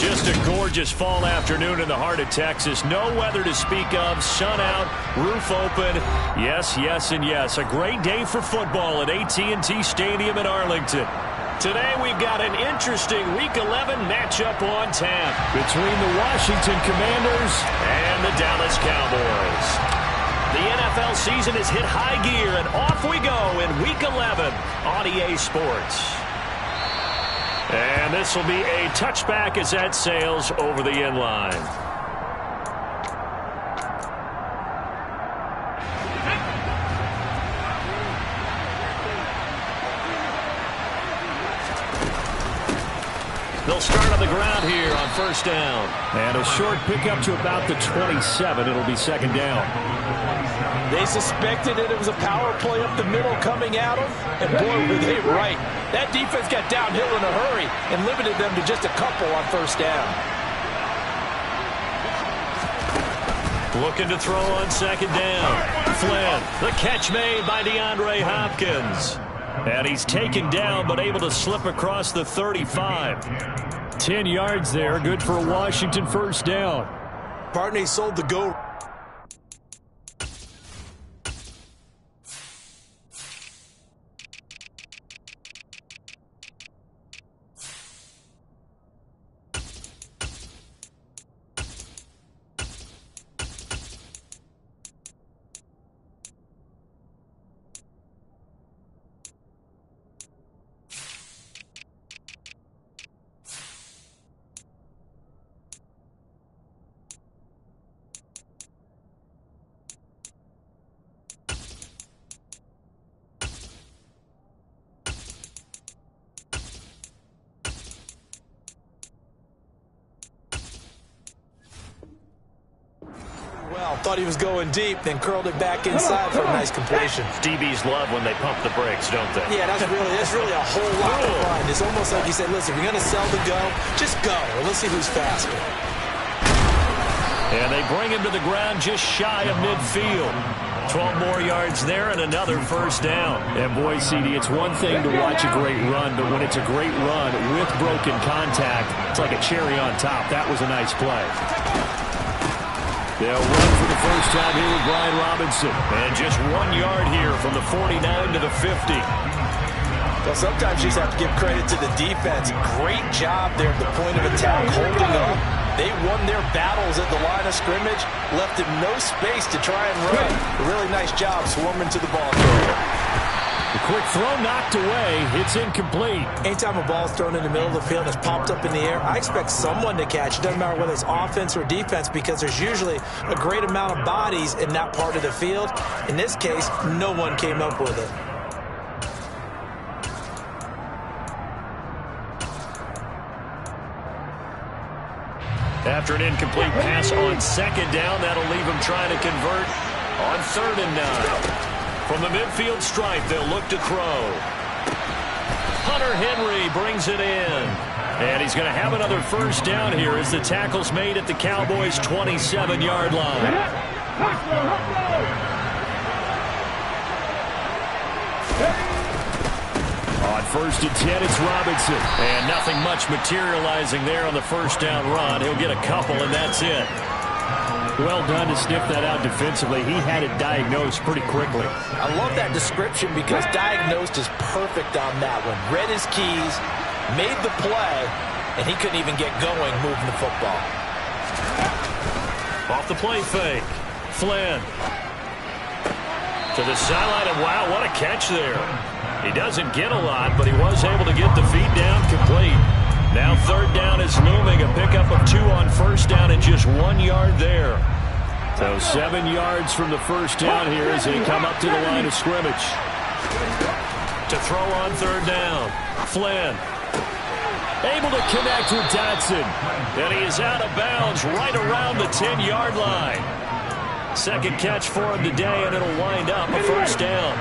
Just a gorgeous fall afternoon in the heart of Texas. No weather to speak of. Sun out, roof open. Yes, yes, and yes. A great day for football at AT&T Stadium in Arlington. Today we've got an interesting Week 11 matchup on tap between the Washington Commanders and the Dallas Cowboys. The NFL season has hit high gear, and off we go in Week 11 on EA Sports. And this will be a touchback as that sails over the end line. They'll start on the ground here on first down. And a short pickup to about the 27. It'll be second down. They suspected it was a power play up the middle coming at them, and boy, were they right. That defense got downhill in a hurry and limited them to just a couple on first down. Looking to throw on second down. Flynn, the catch made by DeAndre Hopkins. And he's taken down, but able to slip across the 35. 10 yards there, good for a Washington first down. Partney sold the go. Thought he was going deep, then curled it back inside for a nice completion. DBs love when they pump the brakes, don't they? Yeah, that's really a whole lot of fun. It's almost like you said, listen, if you're going to sell the go, just go. Let's see who's faster. And they bring him to the ground just shy of midfield. 12 more yards there and another first down. And boy, CD, it's one thing to watch a great run, but when it's a great run with broken contact, it's like a cherry on top. That was a nice play. They'll run for the first time here with Brian Robinson. And just 1 yard here from the 49 to the 50. Well, sometimes you just have to give credit to the defense. Great job there at the point of attack, holding up. They won their battles at the line of scrimmage, left them no space to try and run. A really nice job swarming to the ball carrier. The quick throw knocked away. It's incomplete. Anytime a ball's thrown in the middle of the field and it's popped up in the air, I expect someone to catch. It doesn't matter whether it's offense or defense, because there's usually a great amount of bodies in that part of the field. In this case, no one came up with it. After an incomplete pass on second down, that'll leave him trying to convert on 3rd and 9. From the midfield stripe, they'll look to throw. Hunter Henry brings it in. And he's going to have another first down here as the tackle's made at the Cowboys' 27-yard line. On 1st and 10, it's Robinson. And nothing much materializing there on the first down run. He'll get a couple, and that's it. Well done to sniff that out defensively. He had it diagnosed pretty quickly. I love that description because diagnosed is perfect on that one. Read his keys, made the play, and he couldn't even get going moving the football. Off the play fake. Flynn. To the sideline, and wow, what a catch there. He doesn't get a lot, but he was able to get the feet down complete. Now 3rd down is looming, a pickup of 2 on first down and just 1 yard there. So 7 yards from the first down here as they come up to the line of scrimmage. To throw on 3rd down, Flynn. Able to connect with Dotson. And he is out of bounds right around the 10-yard line. Second catch for him today, and it'll wind up a first down.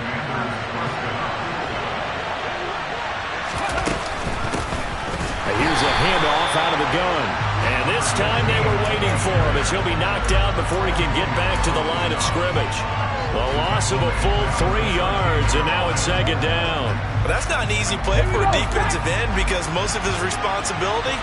Here's a handoff out of the gun. And this time they were waiting for him as he'll be knocked out before he can get back to the line of scrimmage. The loss of a full 3 yards, and now it's second down. Well, that's not an easy play for a defensive end because most of his responsibility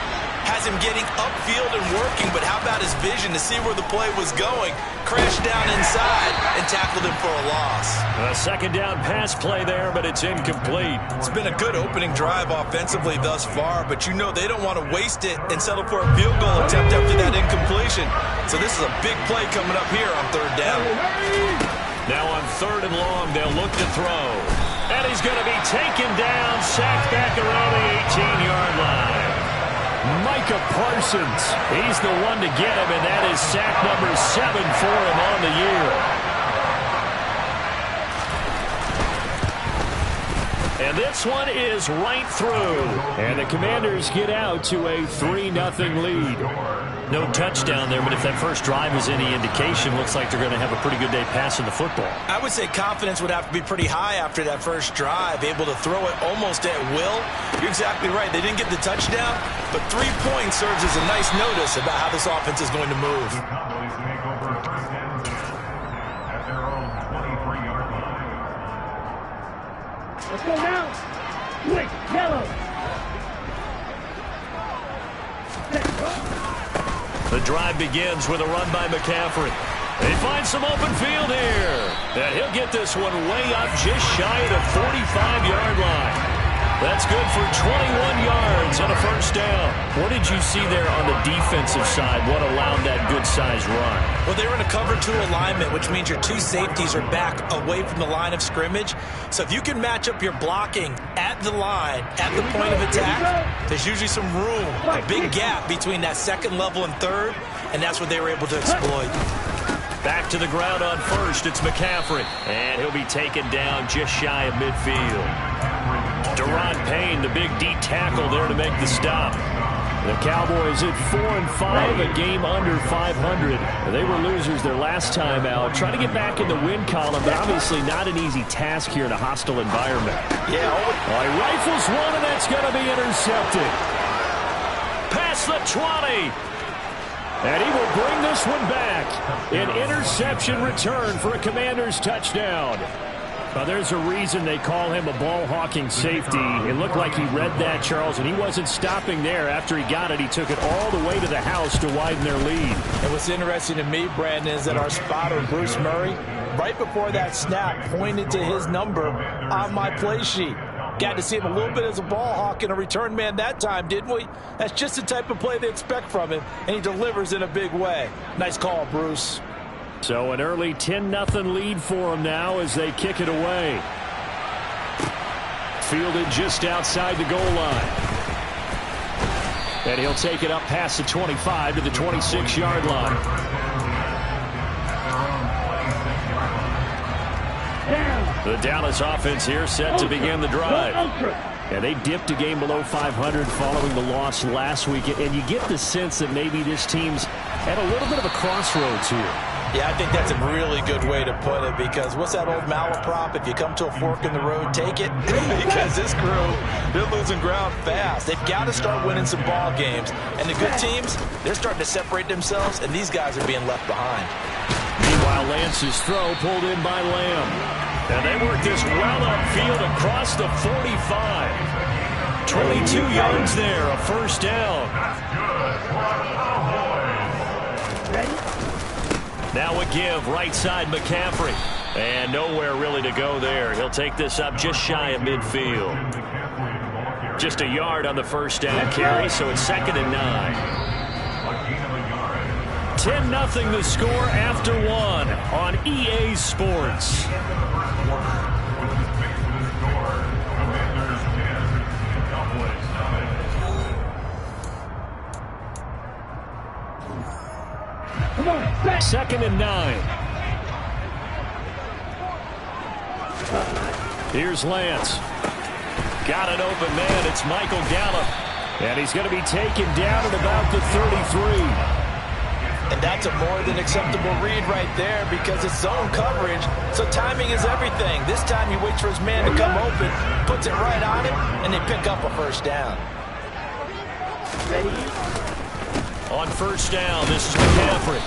has him getting upfield and working, but how about his vision to see where the play was going? Crashed down inside and tackled him for a loss. A second down pass play there, but it's incomplete. It's been a good opening drive offensively thus far, but you know they don't want to waste it and settle for a field goal attempt after that incompletion. So this is a big play coming up here on third down. Now on third and long, they'll look to throw. And he's going to be taken down, sacked back around the 18-yard line. Micah Parsons, he's the one to get him, and that is sack number 7 for him on the year. And this one is right through. And the Commanders get out to a 3-0 lead. No touchdown there, but if that first drive is any indication, looks like they're going to have a pretty good day passing the football. I would say confidence would have to be pretty high after that first drive, able to throw it almost at will. You're exactly right. They didn't get the touchdown, but 3 points serves as a nice notice about how this offense is going to move. Let's go now. Quick, yellow. The drive begins with a run by McCaffrey. They find some open field here. And he'll get this one way up just shy of the 45-yard line. That's good for 21 yards and a first down. What did you see there on the defensive side? What allowed that good-sized run? Well, they were in a cover 2 alignment, which means your 2 safeties are back away from the line of scrimmage. So if you can match up your blocking at the line, at the point of attack, there's usually some room, a big gap between that second level and third, and that's what they were able to exploit. Back to the ground on first. It's McCaffrey. And he'll be taken down just shy of midfield. Deron Payne, the big D tackle there to make the stop. The Cowboys at 4-5, a game under 500. They were losers their last time out. Trying to get back in the win column, but obviously not an easy task here in a hostile environment. Yeah. Well, he rifles one, and that's going to be intercepted. Past the 20. And he will bring this one back. An interception return for a Commanders touchdown. Well, there's a reason they call him a ball-hawking safety. It looked like he read that, Charles, and he wasn't stopping there. After he got it, he took it all the way to the house to widen their lead. And what's interesting to me, Brandon, is that our spotter, Bruce Murray, right before that snap, pointed to his number on my play sheet. Got to see him a little bit as a ball hawk and a return man that time, didn't we? That's just the type of play they expect from him, and he delivers in a big way. Nice call, Bruce. So an early 10-0 lead for them now as they kick it away. Fielded just outside the goal line. And he'll take it up past the 25 to the 26-yard line. The Dallas offense here set to begin the drive. And they dipped a game below 500 following the loss last week. And you get the sense that maybe this team's at a little bit of a crossroads here. Yeah, I think that's a really good way to put it, because what's that old malaprop? If you come to a fork in the road, take it. Because this crew, they're losing ground fast. They've got to start winning some ball games. And the good teams, they're starting to separate themselves, and these guys are being left behind. Meanwhile, Lance's throw pulled in by Lamb. And they work this well upfield across the 45. 22 yards there, a first down. Now a give, right side McCaffrey. And nowhere really to go there. He'll take this up just shy of midfield. Just a yard on the first down carry, so it's 2nd and 9. 10-0 the score after 1 on EA Sports. Second and 9. Here's Lance. Got an open man. It's Michael Gallup. And he's going to be taken down at about the 33. And that's a more than acceptable read right there, because it's zone coverage, so timing is everything. This time he waits for his man to come open, puts it right on him, and they pick up a first down. On first down, this is McCaffrey.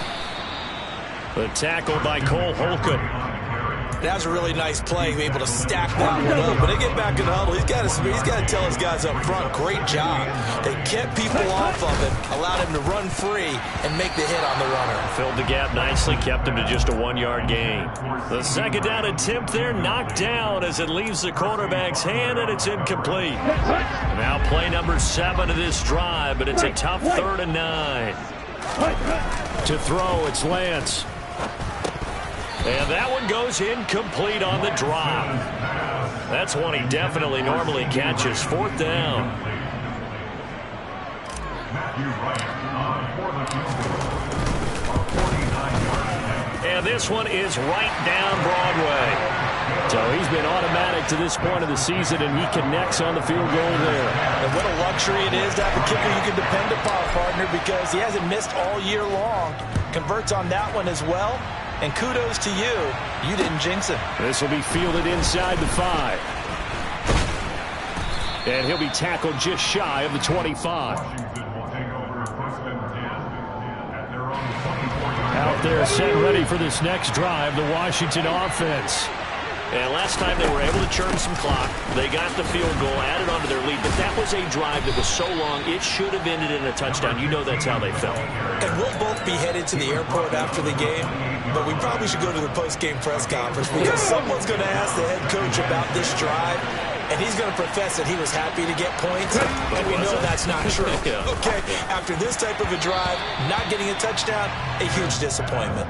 The tackle by Cole Holcomb. That was a really nice play, able to stack that one up. When they get back in the huddle, he's got to tell his guys up front, great job. They kept people off of him, allowed him to run free and make the hit on the runner. Filled the gap nicely, kept him to just a 1-yard gain. The second down attempt there knocked down as it leaves the quarterback's hand, and it's incomplete. Now play number 7 of this drive, but it's a tough 3rd and 9. To throw, it's Lance. And that one goes incomplete on the drop. That's one he definitely normally catches. 4th down. And this one is right down Broadway. So he's been automatic to this point of the season, and he connects on the field goal there. And what a luxury it is to have a kicker you can depend upon, partner, because he hasn't missed all year long. Converts on that one as well. And kudos to you. You didn't jinx him. This will be fielded inside the 5. And he'll be tackled just shy of the 25. Out there set ready for this next drive, the Washington offense. And last time they were able to churn some clock. They got the field goal, added onto their lead. But that was a drive that was so long, it should have ended in a touchdown. You know that's how they felt. And we'll both be headed to the airport after the game. But we probably should go to the post-game press conference because someone's going to ask the head coach about this drive. And he's going to profess that he was happy to get points. And we know that's not true. Okay, after this type of a drive, not getting a touchdown, a huge disappointment.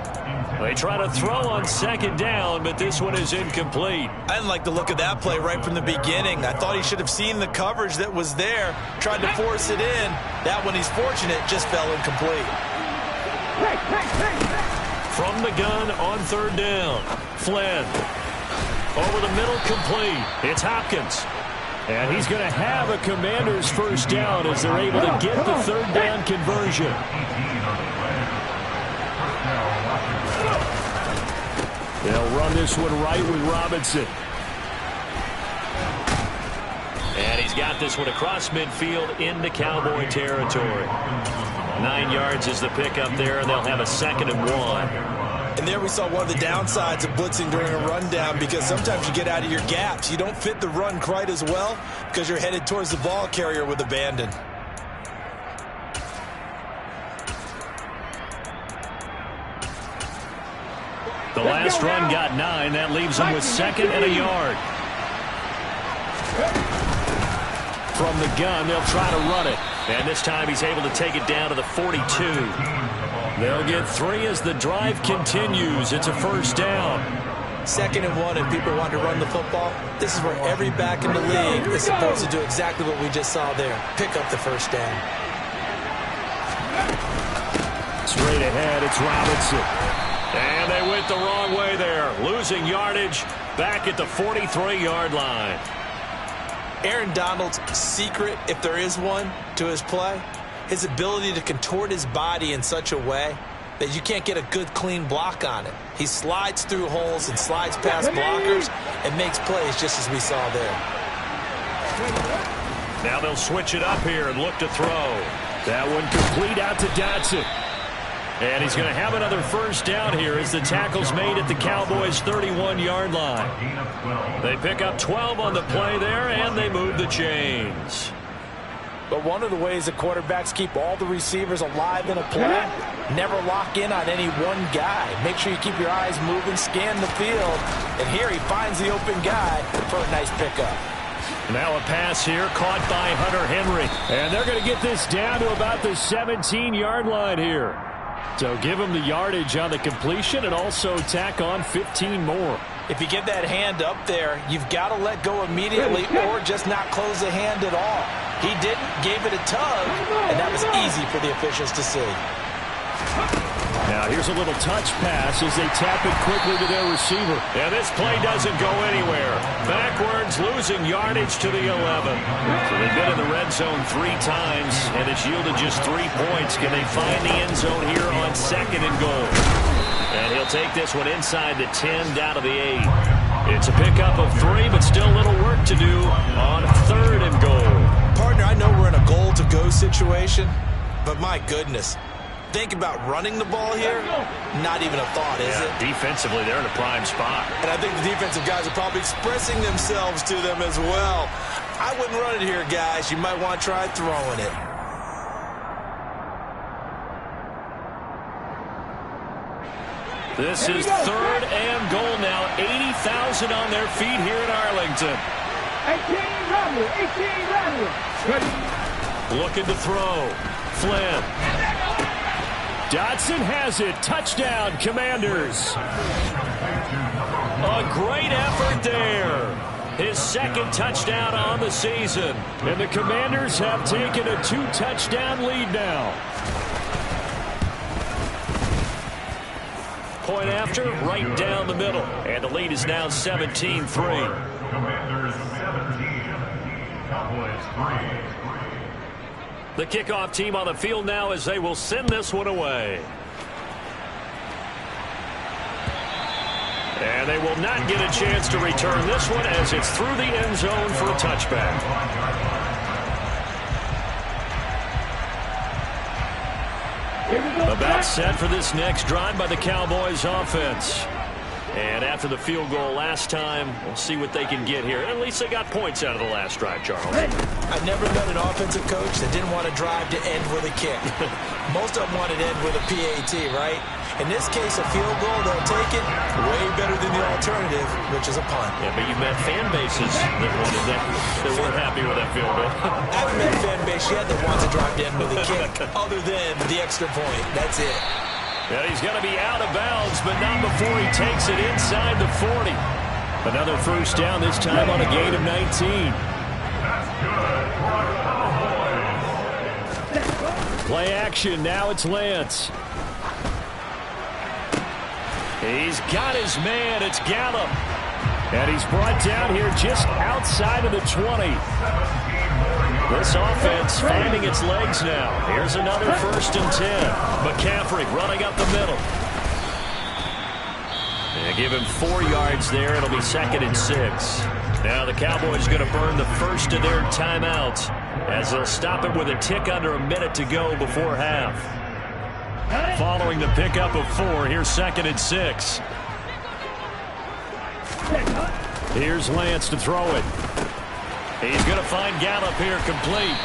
They try to throw on 2nd down, but this one is incomplete. I didn't like the look of that play right from the beginning. I thought he should have seen the coverage that was there, tried to force it in. That one, he's fortunate, just fell incomplete. From the gun on 3rd down, Flynn. Over the middle, complete. It's Hopkins. And he's going to have a Commander's 1st down as they're able to get the 3rd down conversion. They'll run this one right with Robinson. And he's got this one across midfield into Cowboy territory. 9 yards is the pickup there, and they'll have a 2nd and 1. And there we saw one of the downsides of blitzing during a rundown, because sometimes you get out of your gaps. You don't fit the run quite as well because you're headed towards the ball carrier with abandon. The last run got 9. That leaves him with 2nd and a yard. From the gun, they'll try to run it. And this time he's able to take it down to the 42. They'll get 3 as the drive continues. It's a 1st down. 2nd and 1, and people want to run the football. This is where every back in the league is supposed to do exactly what we just saw there. Pick up the 1st down. Straight ahead, it's Robinson. And they went the wrong way there. Losing yardage back at the 43-yard line. Aaron Donald's secret, if there is one, to his play, his ability to contort his body in such a way that you can't get a good, clean block on it. He slides through holes and slides past blockers and makes plays just as we saw there. Now they'll switch it up here and look to throw. That one complete out to Dotson. And he's going to have another 1st down here as the tackle's made at the Cowboys' 31-yard line. They pick up 12 on the play there, and they move the chains. But one of the ways the quarterbacks keep all the receivers alive in a play, never lock in on any one guy. Make sure you keep your eyes moving, scan the field. And here he finds the open guy for a nice pickup. Now a pass here caught by Hunter Henry. And they're going to get this down to about the 17-yard line here. So give him the yardage on the completion and also tack on 15 more. If you give that hand up there, you've got to let go immediately or just not close the hand at all. He didn't, gave it a tug, and that was easy for the officials to see. Now here's a little touch pass as they tap it quickly to their receiver. And this play doesn't go anywhere. Backwards, losing yardage to the 11. So they've been in the red zone 3 times, and it's yielded just 3 points. Can they find the end zone here on 2nd and goal? And he'll take this one inside the 10, down to the 8. It's a pickup of 3, but still a little work to do on 3rd and goal. Partner, I know we're in a goal-to-go situation, but my goodness. think about running the ball here, not even a thought, is it? Defensively, they're in a prime spot. And I think the defensive guys are probably expressing themselves to them as well. I wouldn't run it here, guys. You might want to try throwing it. This is 3rd and goal now. 80,000 on their feet here in Arlington. 18 Looking to throw. Flynn. Dotson has it. Touchdown, Commanders. A great effort there. His 2nd touchdown on the season. And the Commanders have taken a 2-touchdown lead now. Point after, right down the middle. And the lead is now 17-3. Commanders 17, Cowboys 3. The kickoff team on the field now as they will send this one away. And they will not get a chance to return this one as it's through the end zone for a touchback. About set for this next drive by the Cowboys offense. And after the field goal last time, we'll see what they can get here. At least they got points out of the last drive, Charles. I've never met an offensive coach that didn't want to drive to end with a kick. Most of them wanted to end with a PAT, right? In this case, a field goal, they'll take it way better than the alternative, which is a punt. Yeah, but you've met fan bases that wanted that, that weren't happy with that field goal. I haven't met a fan base yet that wants to drive to end with a kick, other than the extra point. That's it. Yeah, he's going to be out of bounds, but not before he takes it inside the 40. Another first down, this time on a gain of 19. That's good for the Cowboys. Play action, now it's Lance. He's got his man, it's Gallup. And he's brought down here just outside of the 20. This offense finding its legs now. Here's another 1st and 10. McCaffrey running up the middle. And give him 4 yards there. It'll be 2nd and 6. Now the Cowboys going to burn the first of their timeouts as they'll stop it with a tick under a minute to go before half. Following the pickup of 4, here's 2nd and 6. Here's Lance to throw it. He's going to find Gallup here complete.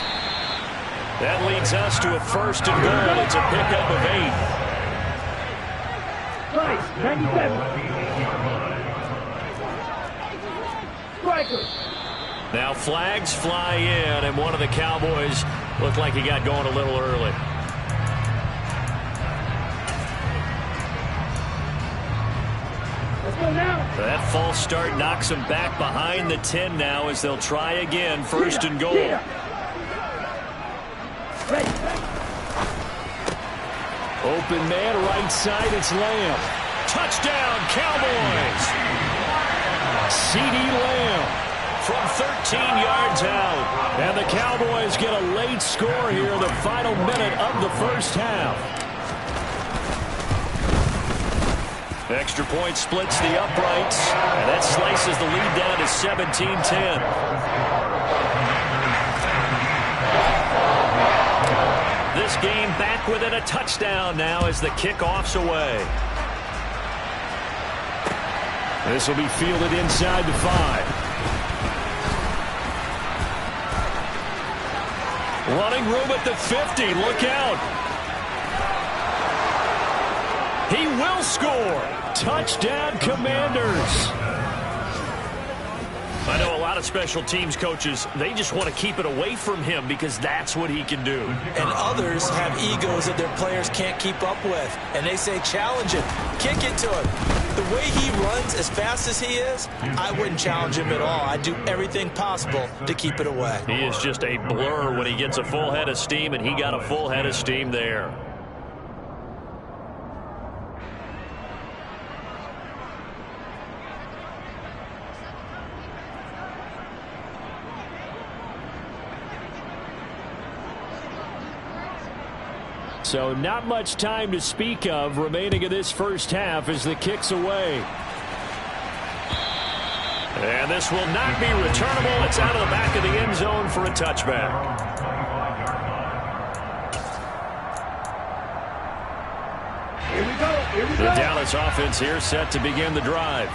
That leads us to a 1st and goal. It's a pickup of 8. 97. Now flags fly in, and one of the Cowboys looked like he got going a little early. That false start knocks him back behind the 10 now as they'll try again. 1st and goal. Open man right side, it's Lamb. Touchdown, Cowboys! CeeDee Lamb from 13 yards out. And the Cowboys get a late score here in the final minute of the first half. Extra point splits the uprights, and that slices the lead down to 17-10. This game back within a touchdown now as the kickoff's away. This will be fielded inside the 5. Running room at the 50. Look out. He will score. Touchdown, Commanders. I know a lot of special teams coaches, they just want to keep it away from him because that's what he can do. And others have egos that their players can't keep up with. And they say, challenge him. Kick it to him. The way he runs as fast as he is, I wouldn't challenge him at all. I'd do everything possible to keep it away. He is just a blur when he gets a full head of steam, and he got a full head of steam there. So not much time to speak of remaining in this first half as the kick's away. And this will not be returnable. It's out of the back of the end zone for a touchback. The Dallas offense here set to begin the drive.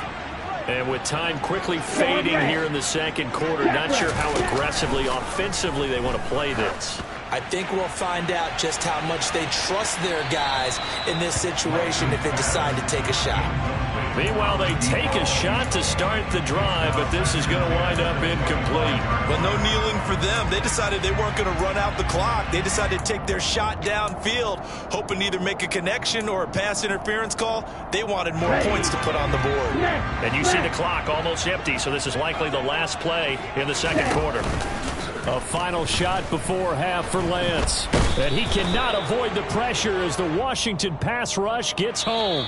And with time quickly fading here in the second quarter, not sure how aggressively, offensively they want to play this. I think we'll find out just how much they trust their guys in this situation if they decide to take a shot. Meanwhile, they take a shot to start the drive, but this is going to wind up incomplete. But no kneeling for them. They decided they weren't going to run out the clock. They decided to take their shot downfield, hoping to either make a connection or a pass interference call. They wanted more points to put on the board. And you see the clock almost empty, so this is likely the last play in the second quarter. A final shot before half for Lance. And he cannot avoid the pressure as the Washington pass rush gets home.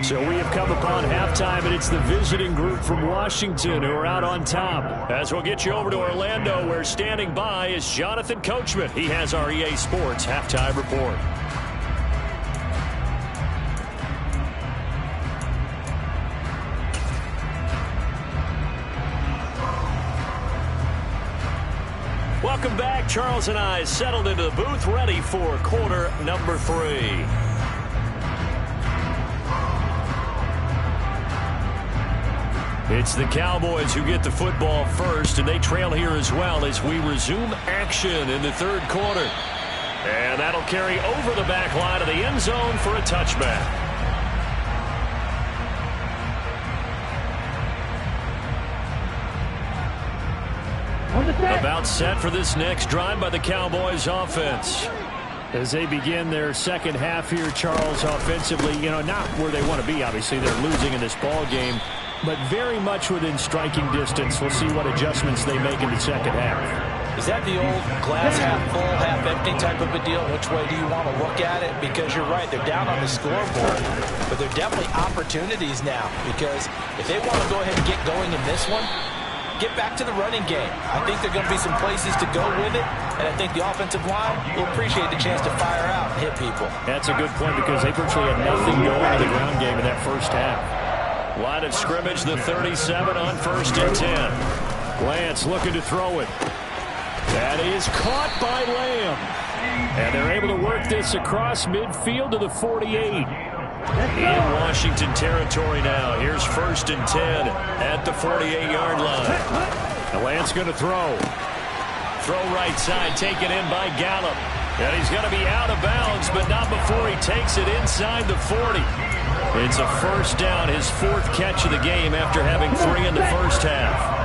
So we have come upon halftime, and it's the visiting group from Washington who are out on top. As we'll get you over to Orlando, where standing by is Jonathan Coachman. He has our EA Sports halftime report. Welcome back. Charles and I settled into the booth, ready for quarter number 3. It's the Cowboys who get the football first, and they trail here as well as we resume action in the third quarter. And that'll carry over the back line of the end zone for a touchback. About set for this next drive by the Cowboys offense. As they begin their second half here, Charles, offensively, not where they want to be. Obviously, they're losing in this ball game, but very much within striking distance. We'll see what adjustments they make in the second half. Is that the old glass half full, half empty type of a deal? Which way do you want to look at it? Because you're right, they're down on the scoreboard, but they're definitely opportunities now, because if they want to go ahead and get going in this one, get back to the running game. I think there are going to be some places to go with it, and I think the offensive line will appreciate the chance to fire out and hit people. That's a good point, because they virtually had nothing going in the ground game in that first half. Line of scrimmage, the 37 on 1st and 10. Lance looking to throw it. That is caught by Lamb. And they're able to work this across midfield to the 48. In Washington territory now. Here's 1st and 10 at the 48-yard line. And Lance going to throw. Throw right side, taken in by Gallup. And he's going to be out of bounds, but not before he takes it inside the 40. It's a first down, his 4th catch of the game after having 3 in the first half.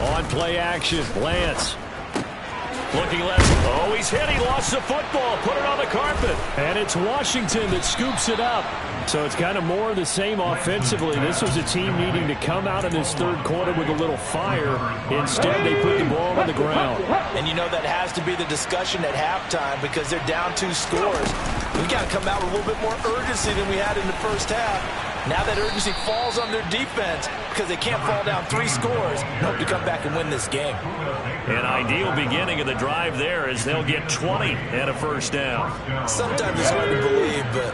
On play action, Lance. Looking left. Oh, he's hit. He lost the football. Put it on the carpet. And it's Washington that scoops it up. So it's kind of more of the same offensively. This was a team needing to come out in this third quarter with a little fire. Instead, they put the ball on the ground. And that has to be the discussion at halftime, because they're down 2 scores. We've got to come out with a little bit more urgency than we had in the first half. Now that urgency falls on their defense because they can't fall down 3 scores and hope to come back and win this game. An ideal beginning of the drive there as they'll get 20 and a first down. Sometimes it's hard to believe, but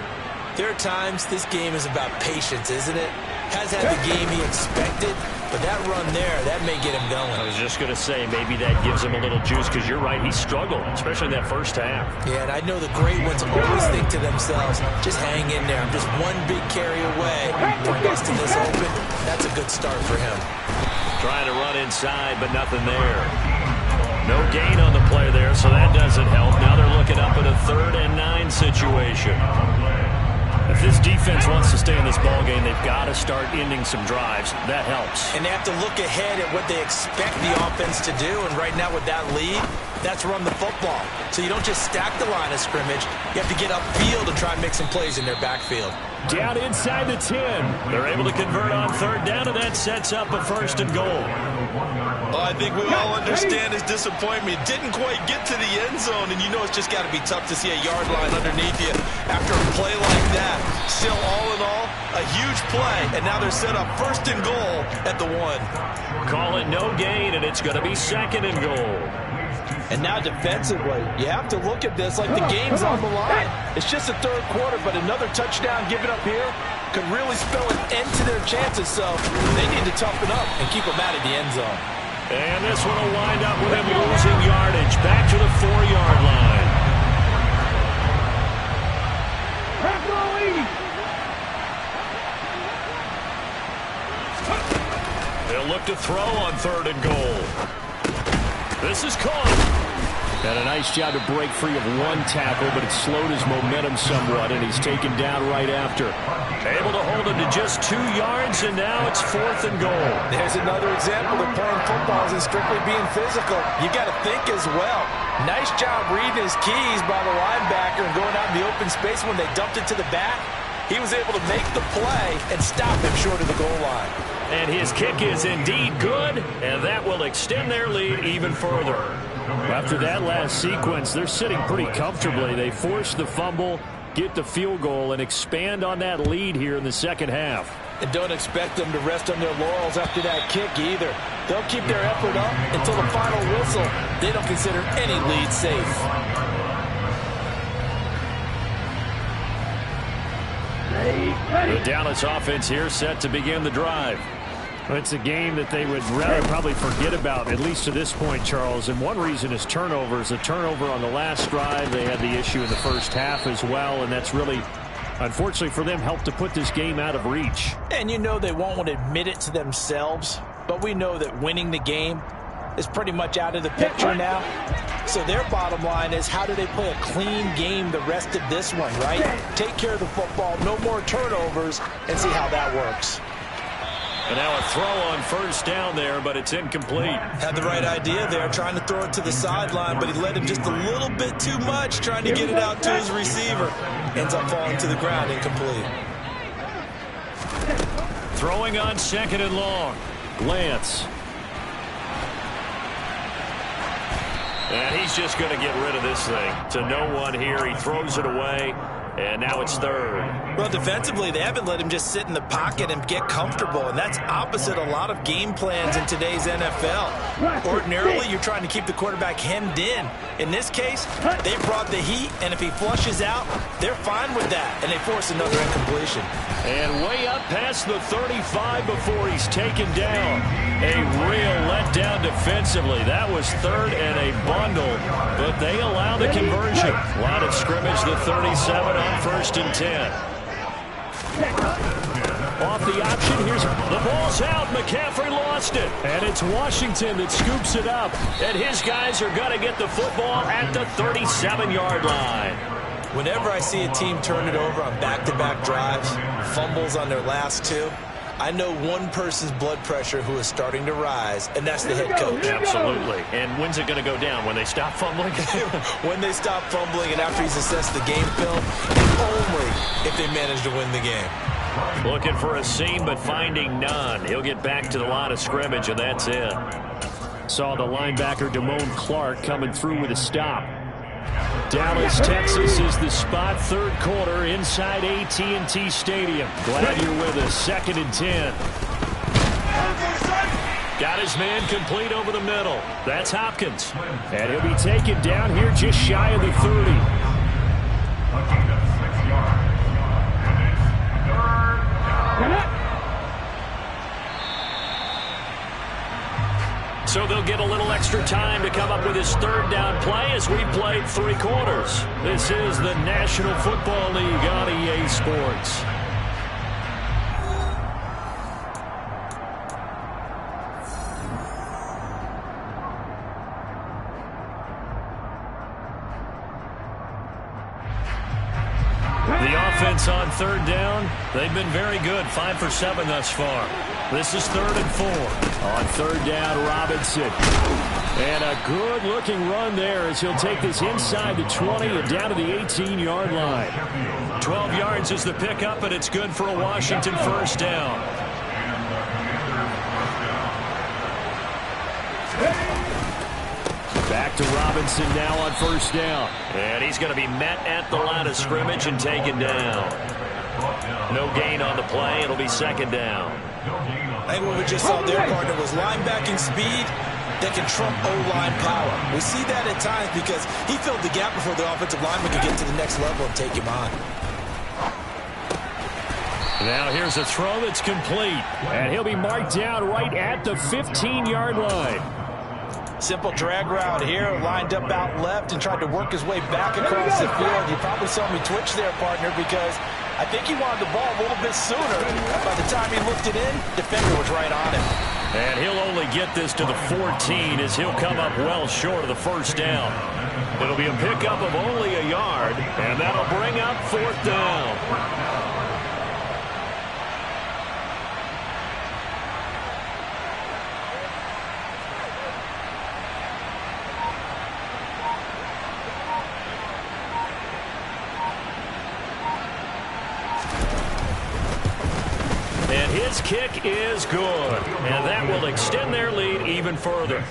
there are times this game is about patience, isn't it? Has had the game he expected, but that run there, that may get him going. I was just going to say, maybe that gives him a little juice, because you're right, he struggled, especially in that first half. Yeah, and I know the great ones always think to themselves, just hang in there. I'm just one big carry away from busting this open. That's a good start for him. Trying to run inside, but nothing there. No gain on the play there, so that doesn't help. Now they're looking up at a 3rd and 9 situation. If this defense wants to stay in this ballgame, they've got to start ending some drives. That helps. And they have to look ahead at what they expect the offense to do. And right now with that lead, that's run the football. So you don't just stack the line of scrimmage. You have to get upfield and try and make some plays in their backfield. Down inside the 10. They're able to convert on 3rd down, and that sets up a 1st and goal. Well, I think we all understand his disappointment. Didn't quite get to the end zone, and it's just got to be tough to see a yard line underneath you after a play like that. Still, all in all, a huge play, and now they're set up 1st and goal at the 1. Call it no gain, and it's going to be 2nd and goal. And now defensively, you have to look at this like the game's on the line. It's just the third quarter, but another touchdown given up here could really spell an end to their chances. So they need to toughen up and keep them out of the end zone. And this one will wind up with him losing yardage back to the 4-yard line. They'll look to throw on 3rd and goal. This is caught. And a nice job to break free of one tackle, but it slowed his momentum somewhat, and he's taken down right after. Able to hold him to just 2 yards, and now it's 4th and goal. There's another example of playing football isn't strictly being physical. You got to think as well. Nice job reading his keys by the linebacker and going out in the open space when they dumped it to the back. He was able to make the play and stop him short of the goal line. And his kick is indeed good, and that will extend their lead even further. After that last sequence, they're sitting pretty comfortably. They force the fumble, get the field goal, and expand on that lead here in the second half. And don't expect them to rest on their laurels after that kick either. They'll keep their effort up until the final whistle. They don't consider any lead safe. The Dallas offense here set to begin the drive. It's a game that they would rather probably forget about, at least to this point, Charles. And one reason is turnovers. A turnover on the last drive. They had the issue in the first half as well, and that's really, unfortunately for them, helped to put this game out of reach. And you know they won't want to admit it to themselves, but we know that winning the game is pretty much out of the picture now. So their bottom line is, how do they play a clean game the rest of this one, right? Take care of the football, no more turnovers, and see how that works. And now a throw on 1st down there, but it's incomplete. Had the right idea there, trying to throw it to the sideline, but he led him just a little bit too much, trying to get it out to his receiver. Ends up falling to the ground, incomplete. Throwing on 2nd and long. Lance. And he's just going to get rid of this thing. To no one here. He throws it away. And now it's 3rd. Well, defensively, they haven't let him just sit in the pocket and get comfortable, and that's opposite a lot of game plans in today's NFL. Ordinarily, you're trying to keep the quarterback hemmed in. In this case, they brought the heat, and if he flushes out, they're fine with that, and they force another incompletion. And way up past the 35 before he's taken down. A real letdown defensively. That was 3rd and a bundle, but they allow the conversion. Line of scrimmage, the 37 on 1st and 10. Off the option, here's the ball's out. McCaffrey lost it. And it's Washington that scoops it up. And his guys are going to get the football at the 37-yard line. Whenever I see a team turn it over on back-to-back drives, fumbles on their last 2, I know one person's blood pressure who is starting to rise, and that's the head coach. Absolutely. And when's it going to go down? When they stop fumbling? When they stop fumbling and after he's assessed the game film, and only if they manage to win the game. Looking for a seam, but finding none. He'll get back to the line of scrimmage, and that's it. Saw the linebacker, Damone Clark, coming through with a stop. Dallas, Texas is the spot. 3rd quarter inside AT&T Stadium. Glad you're with us. 2nd and 10. Got his man complete over the middle. That's Hopkins. And he'll be taken down here just shy of the 30. So they'll get a little extra time to come up with his 3rd down play as we played 3 quarters. This is the National Football League on EA Sports. The offense on 3rd down, they've been very good, 5 for 7 thus far. This is 3rd and 4. On 3rd down, Robinson. And a good-looking run there as he'll take this inside the 20 and down to the 18-yard line. 12 yards is the pickup, and it's good for a Washington 1st down. Back to Robinson now on 1st down. And he's going to be met at the line of scrimmage and taken down. No gain on the play. It'll be 2nd down. I think what we just saw there, partner, was linebacking speed that can trump O-line power. We see that at times because he filled the gap before the offensive lineman could get to the next level and take him on. Now here's a throw that's complete. And he'll be marked down right at the 15-yard line. Simple drag route here, lined up out left and tried to work his way back across the field. You probably saw me twitch there, partner, because I think he wanted the ball a little bit sooner. By the time he looked it in, defender was right on him. And he'll only get this to the 14 as he'll come up well short of the first down. It'll be a pickup of only a yard, and that'll bring up 4th down. His kick is good, and that will extend their lead even further.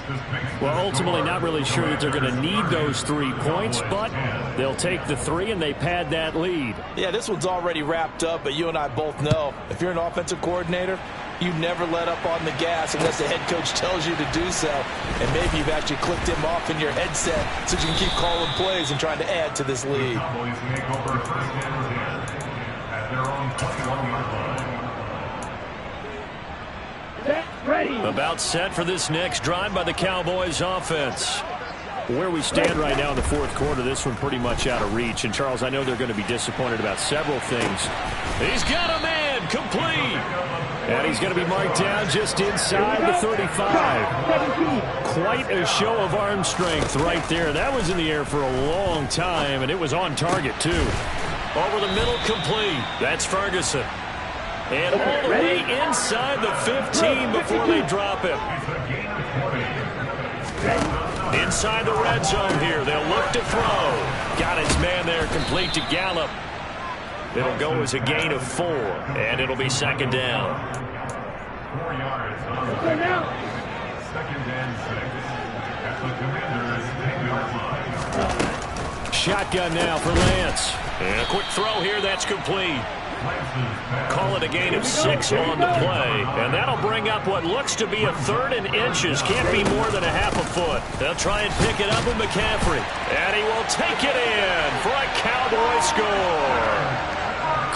Well, ultimately not really sure that they're going to need those 3 points, but they'll take the 3 and they pad that lead. Yeah, this one's already wrapped up, but you and I both know if you're an offensive coordinator, you never let up on the gas unless the head coach tells you to do so. And maybe you've actually clicked him off in your headset so you can keep calling plays and trying to add to this lead. Cowboys make over 1st and 10 at their own 21-yard line. Ready. About set for this next drive by the Cowboys offense. Where we stand right now in the 4th quarter, this one pretty much out of reach. And, Charles, I know they're going to be disappointed about several things. He's got a man complete. And he's going to be marked down just inside the 35. Quite a show of arm strength right there. That was in the air for a long time, and it was on target, too. Over the middle, complete. That's Ferguson. And all the way inside the 15 before they drop him. Inside the red zone here. They'll look to throw. Got his man there, complete to Gallup. It'll go as a gain of 4, and it'll be 2nd down. 4 yards on the 2nd and 6 at the Commanders' 10-yard line. Shotgun now for Lance. And a quick throw here. That's complete. Call it a gain of 6 on the play, and that'll bring up what looks to be a 3rd and inches. Can't be more than a half a foot. They'll try and pick it up with McCaffrey, and he will take it in for a Cowboy score.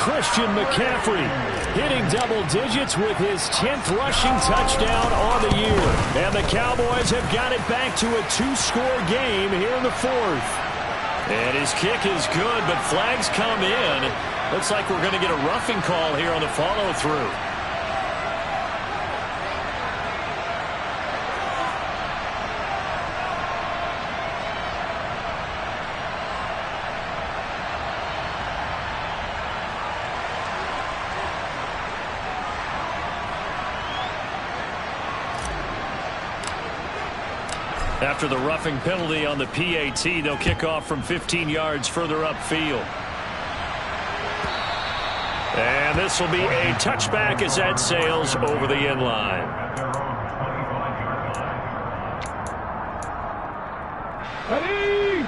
Christian McCaffrey hitting double digits with his 10th rushing touchdown on the year, and the Cowboys have got it back to a 2-score game here in the 4th. And his kick is good, but flags come in. Looks like we're going to get a roughing call here on the follow-through. After the roughing penalty on the PAT, they'll kick off from 15 yards further upfield. And this will be a touchback as that sails over the end line. Ready.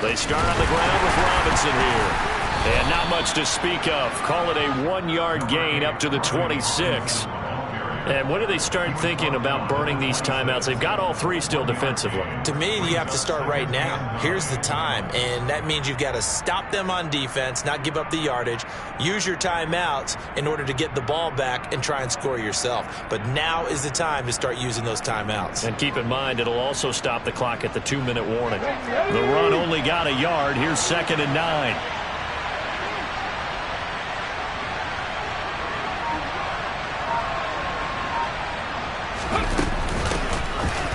They start on the ground with Robinson here. And not much to speak of. Call it a 1-yard gain up to the 26. And when do they start thinking about burning these timeouts? They've got all 3 still defensively. To me, you have to start right now. Here's the time, and that means you've got to stop them on defense, not give up the yardage, use your timeouts in order to get the ball back and try and score yourself. But now is the time to start using those timeouts. And keep in mind, it'll also stop the clock at the 2-minute warning. The run only got a yard. Here's 2nd and 9.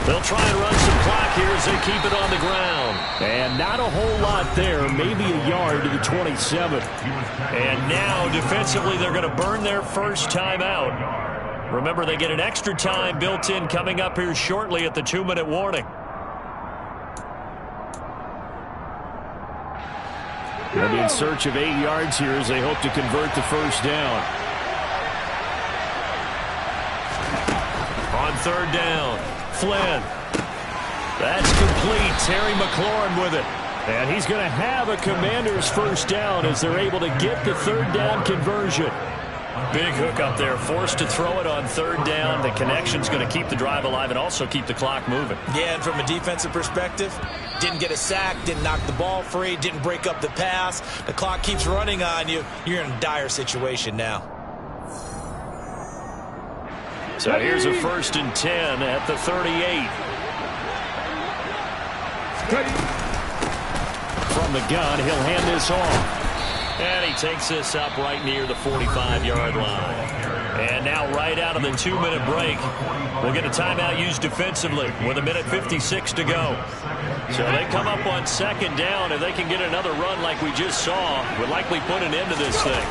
They'll try and run some clock here as they keep it on the ground. And not a whole lot there, maybe a yard to the 27. And now, defensively, they're going to burn their first timeout. Remember, they get an extra time built in coming up here shortly at the 2-minute warning. They'll be in search of 8 yards here as they hope to convert the first down. On 3rd down. Flynn. That's complete. Terry McLaurin with it. And he's going to have a Commander's first down as they're able to get the 3rd down conversion. Big hook up there. Forced to throw it on 3rd down. The connection's going to keep the drive alive and also keep the clock moving. Yeah, and from a defensive perspective, didn't get a sack, didn't knock the ball free, didn't break up the pass. The clock keeps running on you. You're in a dire situation now. So here's a 1st and 10 at the 38. From the gun, he'll hand this off. And he takes this up right near the 45-yard line. And now right out of the 2-minute break, we'll get a timeout used defensively with 1:56 to go. So they come up on second down. If they can get another run like we just saw, would likely put an end to this thing.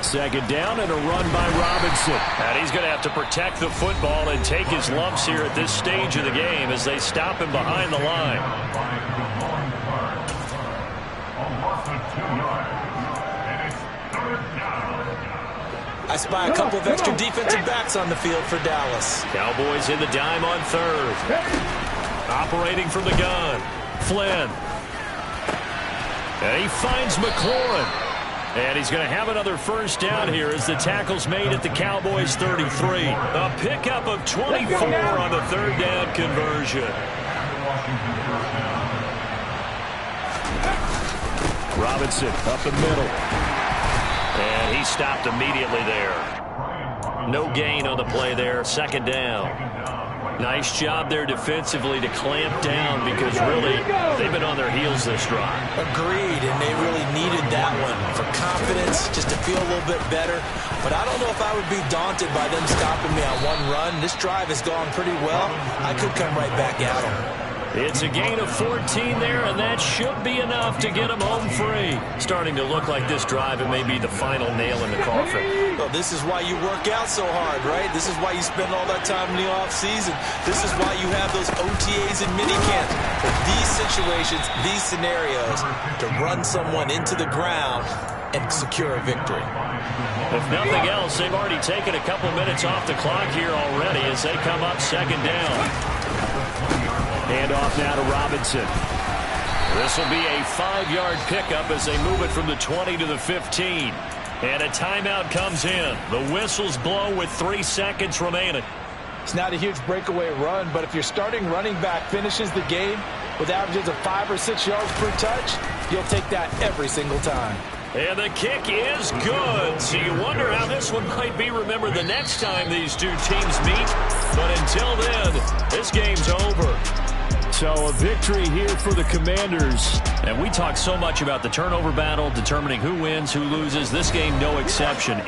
Second down and a run by Robinson. And he's going to have to protect the football and take his lumps here at this stage of the game as they stop him behind the line. I spy a couple of extra defensive backs on the field for Dallas. Cowboys in the dime on third. Operating from the gun. Flynn. And he finds McLaurin. And he's going to have another first down here as the tackle's made at the Cowboys 33. A pickup of 24 on the third down conversion. Robinson up the middle. And he stopped immediately there. No gain on the play there. Second down. Nice job there defensively to clamp down because really they've been on their heels this drive. Agreed, and they really needed that one for confidence, just to feel a little bit better. But I don't know if I would be daunted by them stopping me on one run. This drive has gone pretty well. I could come right back at them. It's a gain of 14 there, and that should be enough to get them home free. Starting to look like this drive, it may be the final nail in the coffin. Well, this is why you work out so hard, right? This is why you spend all that time in the offseason. This is why you have those OTAs and minicamps. For these situations, these scenarios, to run someone into the ground and secure a victory. If nothing else, they've already taken a couple minutes off the clock here already as they come up second down. Hand off now to Robinson. This will be a 5-yard pickup as they move it from the 20 to the 15. And a timeout comes in. The whistles blow with 3 seconds remaining. It's not a huge breakaway run, but if your starting running back finishes the game with averages of 5 or 6 yards per touch, you'll take that every single time. And the kick is good. So you wonder how this one might be remembered the next time these two teams meet. But until then, this game's over. So a victory here for the Commanders. And we talk so much about the turnover battle, determining who wins, who loses. This game, no exception.